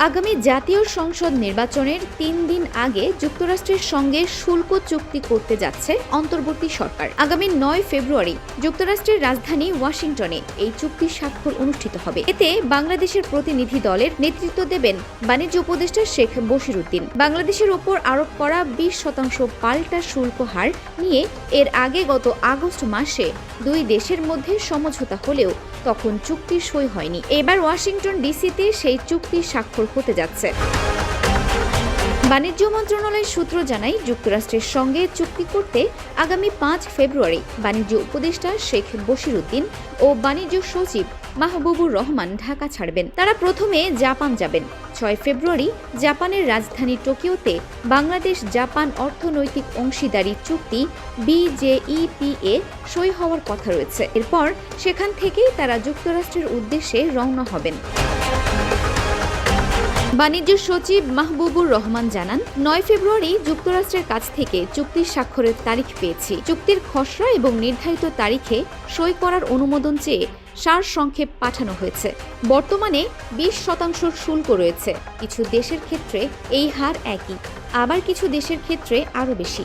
আগামী জাতীয় সংসদ নির্বাচনের ৩ দিন আগে যুক্তরাষ্ট্রের সঙ্গে শুল্ক চুক্তি করতে যাচ্ছে অন্তর্বর্তী সরকার। আগামী ৯ ফেব্রুয়ারি যুক্তরাষ্ট্রের রাজধানী ওয়াশিংটনে এই চুক্তি স্বাক্ষর অনুষ্ঠিত হবে। এতে বাংলাদেশের প্রতিনিধি দলের নেতৃত্ব দেবেন বাণিজ্য উপদেষ্টা শেখ বশিরউদ্দিন। বাংলাদেশের ওপর আরোপ করা ২০% পাল্টা শুল্ক হার নিয়ে এর আগে গত আগস্ট মাসে দুই দেশের মধ্যে সমঝোতা হলেও তখন চুক্তি সই হয়নি। এবার ওয়াশিংটন ডিসিতে সেই চুক্তি স্বাক্ষর হতে যাচ্ছে। বাণিজ্য মন্ত্রণালয়ের সূত্র জানায়, যুক্তরাষ্ট্রের সঙ্গে চুক্তি করতে আগামী ৫ ফেব্রুয়ারি বাণিজ্য উপদেষ্টা শেখ বশিরউদ্দিন ও বাণিজ্য সচিব মাহবুবুর রহমান ঢাকা ছাড়বেন। তারা প্রথমে জাপান যাবেন। ৬ ফেব্রুয়ারি জাপানের রাজধানী টোকিওতে বাংলাদেশ জাপান অর্থনৈতিক অংশীদারি চুক্তি BJEPA সই হওয়ার কথা রয়েছে। এরপর সেখান থেকেই তারা যুক্তরাষ্ট্রের উদ্দেশ্যে রওনা হবেন। বাণিজ্য সচিব মাহবুবুর রহমান জানান, ৯ ফেব্রুয়ারি যুক্তরাষ্ট্রের কাছ থেকে চুক্তির স্বাক্ষরের তারিখ পেয়েছি। চুক্তির খসড়া এবং নির্ধারিত তারিখে সই করার অনুমোদন চেয়ে সারসংক্ষেপ পাঠানো হয়েছে। বর্তমানে ২০% শুল্ক রয়েছে। কিছু দেশের ক্ষেত্রে এই হার একই, আবার কিছু দেশের ক্ষেত্রে আরও বেশি।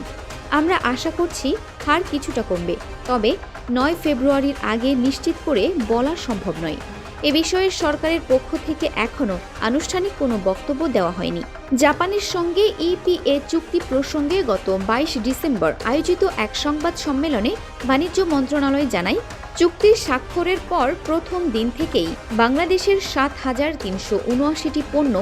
আমরা আশা করছি হার কিছুটা কমবে, তবে ৯ ফেব্রুয়ারির আগে নিশ্চিত করে বলা সম্ভব নয়। এ বিষয়ে সরকারের পক্ষ থেকে এখনও আনুষ্ঠানিক কোনো বক্তব্য দেওয়া হয়নি। জাপানের সঙ্গে EPA চুক্তি প্রসঙ্গে গত ২২ ডিসেম্বর আয়োজিত এক সংবাদ সম্মেলনে বাণিজ্য মন্ত্রণালয় জানায়, চুক্তির স্বাক্ষরের পর প্রথম দিন থেকেই বাংলাদেশের ৭,৩৭৯টি পণ্য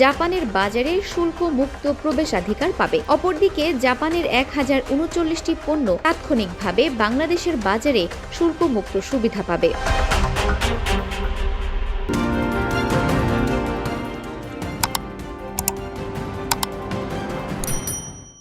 জাপানের বাজারে শুল্ক মুক্ত প্রবেশাধিকার পাবে। অপরদিকে জাপানের ১,০৩৯টি পণ্য তাৎক্ষণিকভাবে বাংলাদেশের বাজারে শুল্ক মুক্ত সুবিধা পাবে।